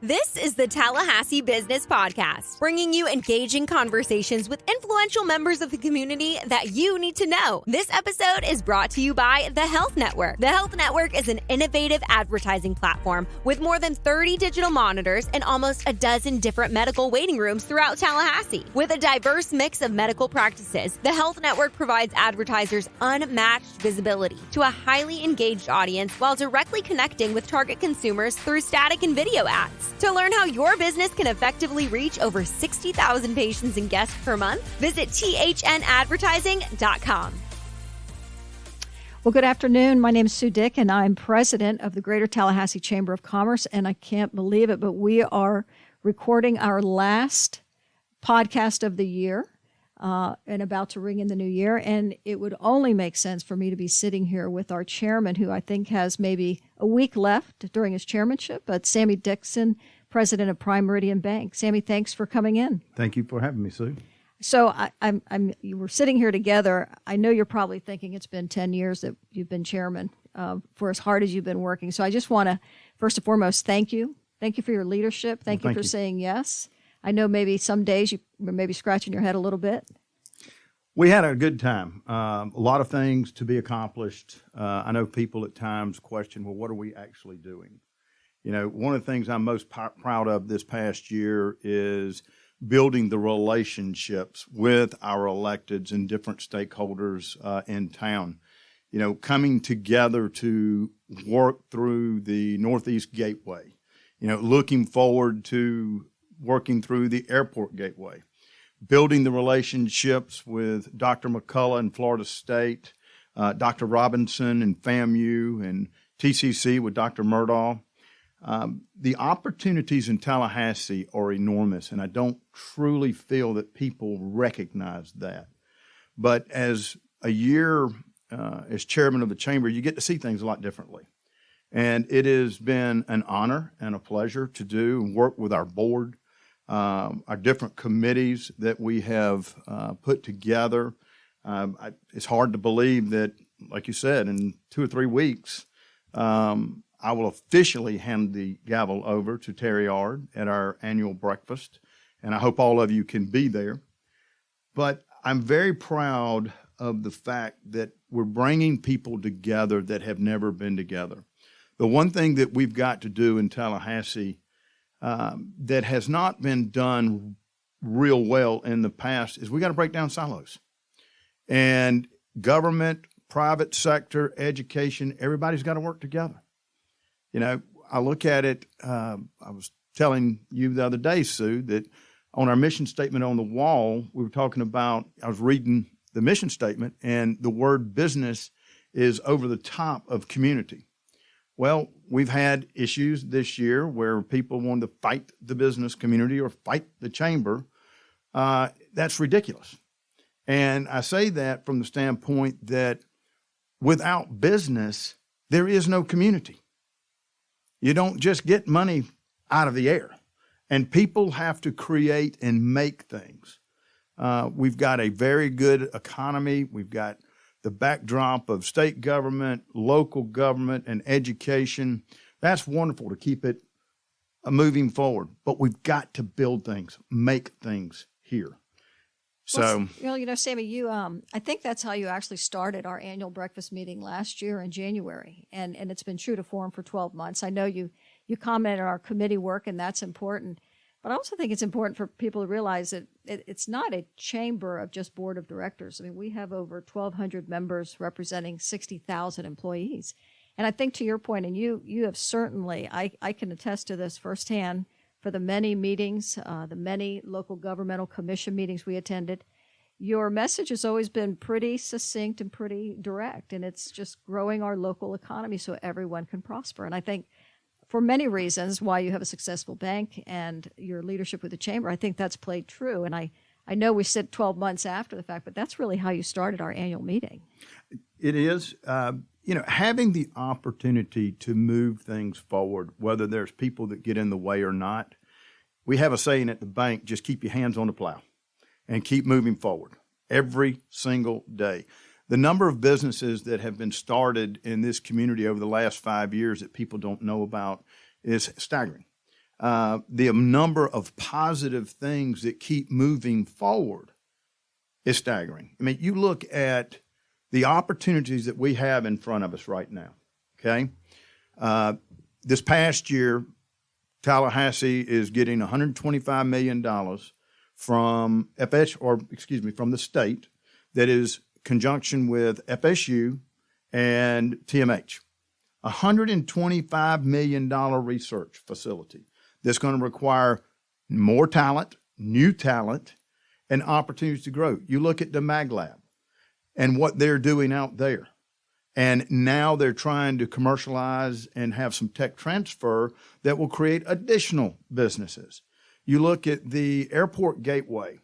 This is the Tallahassee Business Podcast, bringing you engaging conversations with influential members of the community that you need to know. This episode is brought to you by The Health Network. The Health Network is an innovative advertising platform with more than 30 digital monitors and almost a dozen different medical waiting rooms throughout Tallahassee. With a diverse mix of medical practices, The Health Network provides advertisers unmatched visibility to a highly engaged audience while directly connecting with target consumers through static and video ads. To learn how your business can effectively reach over 60,000 patients and guests per month, visit thnadvertising.com. Well, good afternoon. My name is Sue Dick, and I'm president of the Greater Tallahassee Chamber of Commerce, and I can't believe it, but we are recording our last podcast of the year and about to ring in the new year, and it would only make sense for me to be sitting here with our chairman, who I think has maybe a week left during his chairmanship, but Sammie Dixon, president of Prime Meridian Bank. Sammie, thanks for coming in. Thank you for having me, Sue. So we're sitting here together. I know you're probably thinking it's been 10 years that you've been chairman for as hard as you've been working. So I just want to, first and foremost, thank you. Thank you for your leadership. Thank you for saying yes. I know maybe some days you were maybe scratching your head a little bit. We had a good time. A lot of things to be accomplished. I know people at times question, well, what are we actually doing? You know, one of the things I'm most proud of this past year is building the relationships with our electeds and different stakeholders in town. You know, coming together to work through the Northeast Gateway, you know, looking forward to working through the Airport Gateway, building the relationships with Dr. McCullough in Florida State, Dr. Robinson in FAMU, and TCC with Dr. Murdaugh. The opportunities in Tallahassee are enormous, and I don't truly feel that people recognize that. But as a year as chairman of the chamber, you get to see things a lot differently. And it has been an honor and a pleasure to do and work with our board, our different committees that we have put together. It's hard to believe that, like you said, in 2 or 3 weeks, I will officially hand the gavel over to Terry Ard at our annual breakfast, and I hope all of you can be there. But I'm very proud of the fact that we're bringing people together that have never been together. The one thing that we've got to do in Tallahassee that has not been done real well in the past is we got to break down silos. And government, private sector, education, everybody's got to work together. You know, I look at it, I was telling you the other day, Sue, that on our mission statement on the wall, we were talking about, I was reading the mission statement, and the word business is over the top of community. Well, we've had issues this year where people wanted to fight the business community or fight the chamber. That's ridiculous. And I say that from the standpoint that without business, there is no community. You don't just get money out of the air. And people have to create and make things. We've got a very good economy. We've got the backdrop of state government, local government, and education. That's wonderful to keep it moving forward. But we've got to build things, make things here. So, well, you know, Sammie, I think that's how you actually started our annual breakfast meeting last year in January, and it's been true to form for 12 months. I know you commented on our committee work, and that's important. But I also think it's important for people to realize that it's not a chamber of just board of directors. I mean, we have over 1,200 members representing 60,000 employees. And I think to your point, and you have certainly, I can attest to this firsthand, for the many meetings, the many local governmental commission meetings we attended, your message has always been pretty succinct and pretty direct, and it's just growing our local economy so everyone can prosper. And I think for many reasons why you have a successful bank and your leadership with the chamber, I think that's played true. And I know we sit 12 months after the fact, but that's really how you started our annual meeting. It is. You know, having the opportunity to move things forward, whether there's people that get in the way or not, we have a saying at the bank, just keep your hands on the plow and keep moving forward every single day. The number of businesses that have been started in this community over the last 5 years that people don't know about is staggering. the number of positive things that keep moving forward is staggering. I mean, you look at the opportunities that we have in front of us right now, okay? This past year, Tallahassee is getting $125 million from from the state that is conjunction with FSU and TMH. $125 million research facility that's going to require more talent, new talent, and opportunities to grow. You look at the Mag Lab and what they're doing out there. And now they're trying to commercialize and have some tech transfer that will create additional businesses. You look at the airport gateway,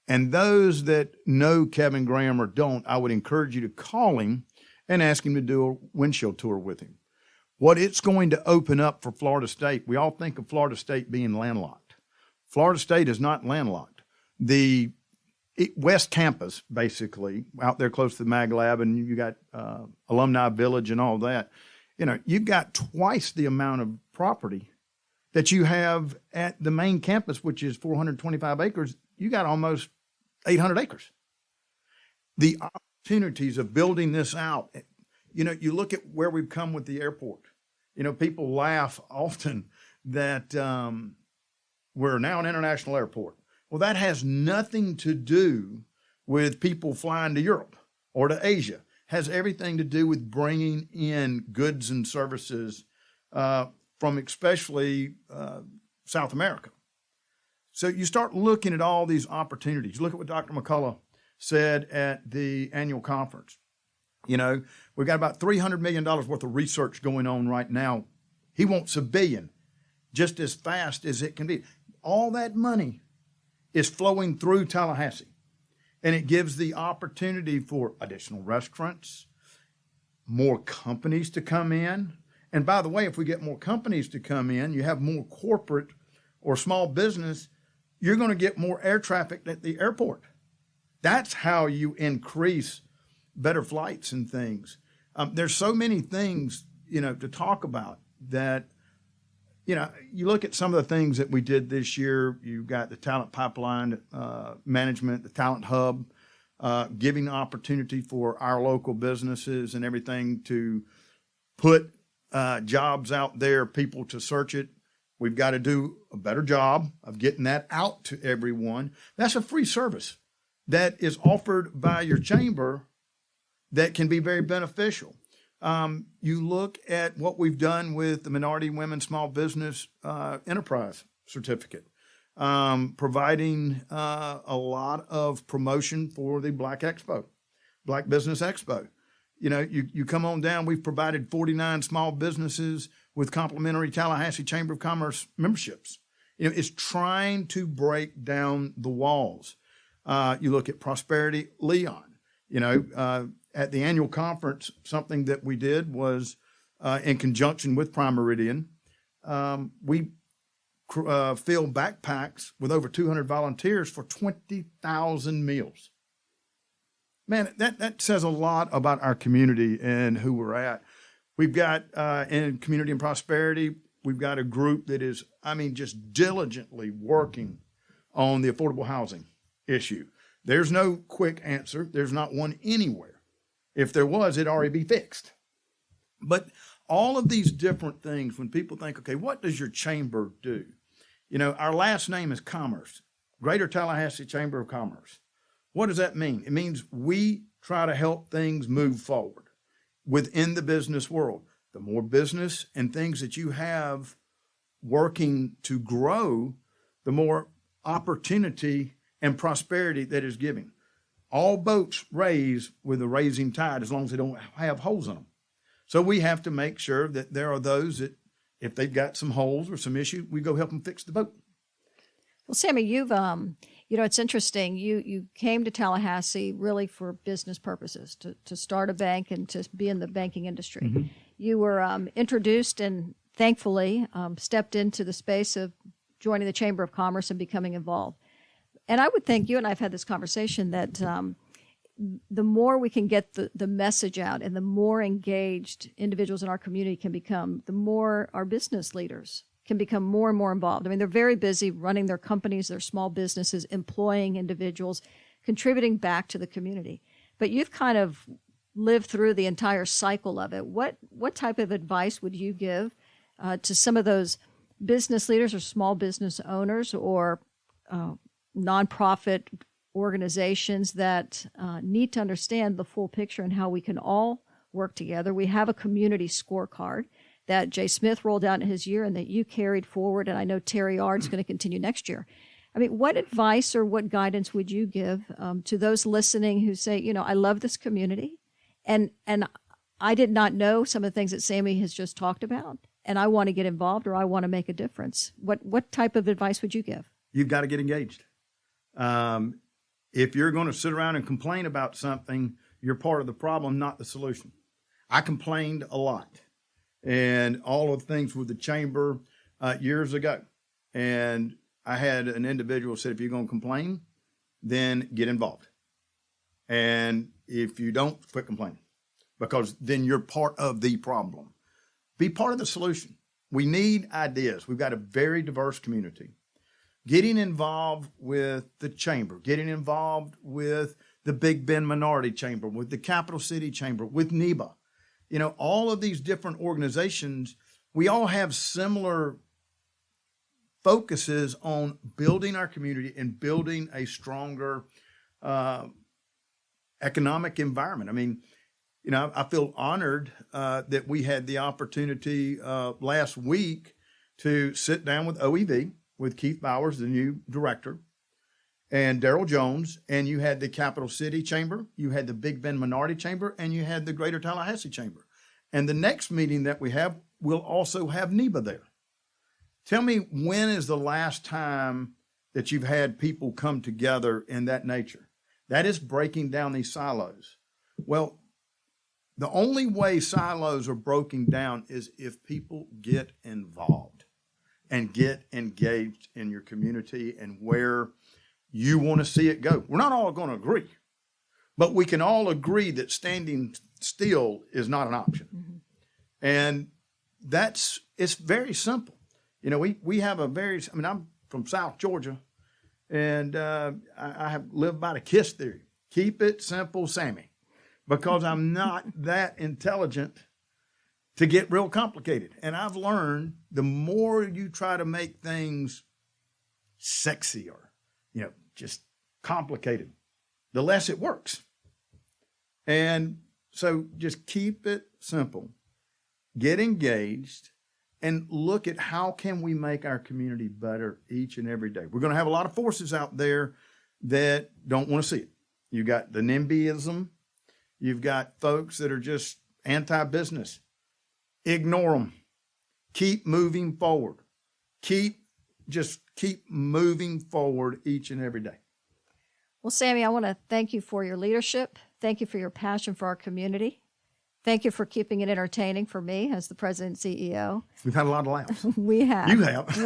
and those that know Kevin Graham or don't, I would encourage you to call him and ask him to do a windshield tour with him. What it's going to open up for Florida State, we all think of Florida State being landlocked. Florida State is not landlocked. The West Campus, basically, out there close to the Mag Lab, and you got Alumni Village and all that, you've got twice the amount of property that you have at the main campus, which is 425 acres. You got almost 800 acres. The opportunities of building this out, you look at where we've come with the airport. People laugh often that we're now an international airport. Well, that has nothing to do with people flying to Europe or to Asia. It has everything to do with bringing in goods and services from especially South America. So you start looking at all these opportunities. Look at what Dr. McCullough said at the annual conference. We've got about $300 million worth of research going on right now. He wants $1 billion just as fast as it can be. All that money is flowing through Tallahassee, and it gives the opportunity for additional restaurants, more companies to come in. And by the way, if we get more companies to come in, you have more corporate or small business, you're going to get more air traffic at the airport. That's how you increase better flights and things. There's so many things, to talk about that, you look at some of the things that we did this year. You've got the talent pipeline management, the talent hub, giving opportunity for our local businesses and everything to put jobs out there, people to search it. We've got to do a better job of getting that out to everyone. That's a free service that is offered by your chamber that can be very beneficial. You look at what we've done with the Minority Women Small Business Enterprise Certificate, providing a lot of promotion for the Black Business Expo. You come on down, we've provided 49 small businesses with complimentary Tallahassee Chamber of Commerce memberships. It's trying to break down the walls. You look at Prosperity Leon, at the annual conference, something that we did was in conjunction with Prime Meridian, we filled backpacks with over 200 volunteers for 20,000 meals. Man, that says a lot about our community and who we're at. We've got in Community and Prosperity, we've got a group that is, just diligently working on the affordable housing issue. There's no quick answer. There's not one anywhere. If there was, it'd already be fixed. But all of these different things, when people think, okay, what does your chamber do? Our last name is Commerce, Greater Tallahassee Chamber of Commerce. What does that mean? It means we try to help things move forward within the business world. The more business and things that you have working to grow, the more opportunity and prosperity that is giving. All boats raise with a raising tide as long as they don't have holes in them. So we have to make sure that there are those that, if they've got some holes or some issues, we go help them fix the boat. Well, Sammie, you've, it's interesting. You came to Tallahassee really for business purposes, to start a bank and to be in the banking industry. Mm-hmm. You were introduced and thankfully stepped into the space of joining the Chamber of Commerce and becoming involved. And I would think, you and I have had this conversation, that the more we can get the message out and the more engaged individuals in our community can become, the more our business leaders can become more and more involved. I mean, they're very busy running their companies, their small businesses, employing individuals, contributing back to the community. But you've kind of lived through the entire cycle of it. What type of advice would you give to some of those business leaders or small business owners or nonprofit organizations that need to understand the full picture and how we can all work together? We have a community scorecard that Jay Smith rolled out in his year and that you carried forward, and I know Terry Ard's going to continue next year. I mean, what advice or what guidance would you give to those listening who say, you know, I love this community, and I did not know some of the things that Sammie has just talked about, and I want to get involved or I want to make a difference? What type of advice would you give? You've got to get engaged. If you're going to sit around and complain about something, you're part of the problem, not the solution. I complained a lot and all of the things with the chamber years ago. And I had an individual said, if you're going to complain, then get involved. And if you don't, quit complaining, because then you're part of the problem. Be part of the solution. We need ideas. We've got a very diverse community. Getting involved with the chamber, getting involved with the Big Bend Minority Chamber, with the Capital City Chamber, with NEBA. You know, all of these different organizations, we all have similar focuses on building our community and building a stronger economic environment. I mean, you know, I feel honored that we had the opportunity last week to sit down with OEV, with Keith Bowers, the new director, and Daryl Jones, and you had the Capital City Chamber, you had the Big Bend Minority Chamber, and you had the Greater Tallahassee Chamber. And the next meeting that we have, we'll also have NEBA there. Tell me, when is the last time that you've had people come together in that nature? That is breaking down these silos. Well, the only way silos are broken down is if people get involved and get engaged in your community and where you want to see it go. We're not all going to agree, but we can all agree that standing still is not an option. Mm-hmm. And it's very simple. You know, we have I'm from South Georgia, and I have lived by the KISS theory. Keep it simple, Sammie, because I'm not that intelligent to get real complicated. And I've learned the more you try to make things sexy or, you know, just complicated, the less it works. And so just keep it simple. Get engaged and look at how can we make our community better each and every day. We're going to have a lot of forces out there that don't want to see it. You got the NIMBYism. You've got folks that are just anti-business. Ignore them. Keep moving forward. Keep moving forward each and every day. Well, Sammie, I want to thank you for your leadership. Thank you for your passion for our community. Thank you for keeping it entertaining for me as the president and CEO. We've had a lot of laughs. We have. You have.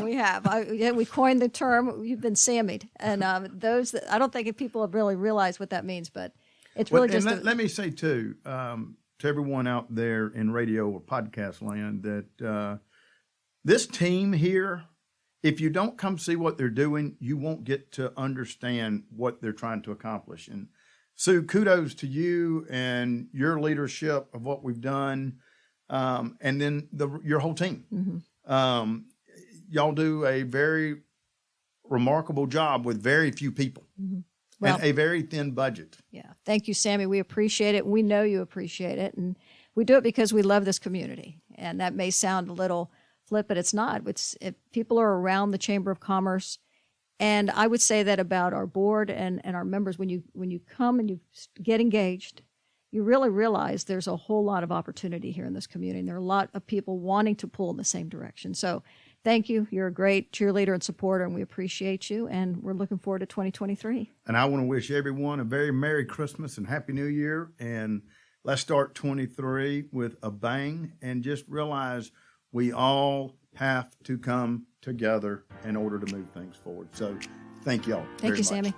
We have. We coined the term, you've been Sammied. And those that, I don't think people have really realized what that means, but it's really let me say, too, to everyone out there in radio or podcast land, that this team here, if you don't come see what they're doing, you won't get to understand what they're trying to accomplish. And Sue, kudos to you and your leadership of what we've done, and then your whole team. Mm-hmm. Y'all do a very remarkable job with very few people. Mm-hmm. Well, and a very thin budget. Yeah. Thank you, Sammie. We appreciate it. We know you appreciate it. And we do it because we love this community. And that may sound a little flip, but it's not. People are around the Chamber of Commerce. And I would say that about our board and our members. When you come and you get engaged, you really realize there's a whole lot of opportunity here in this community. And there are a lot of people wanting to pull in the same direction. So thank you. You're a great cheerleader and supporter, and we appreciate you. And we're looking forward to 2023. And I want to wish everyone a very Merry Christmas and Happy New Year. And let's start 23 with a bang, and just realize we all have to come together in order to move things forward. So thank y'all. Thank you, much. Sammie.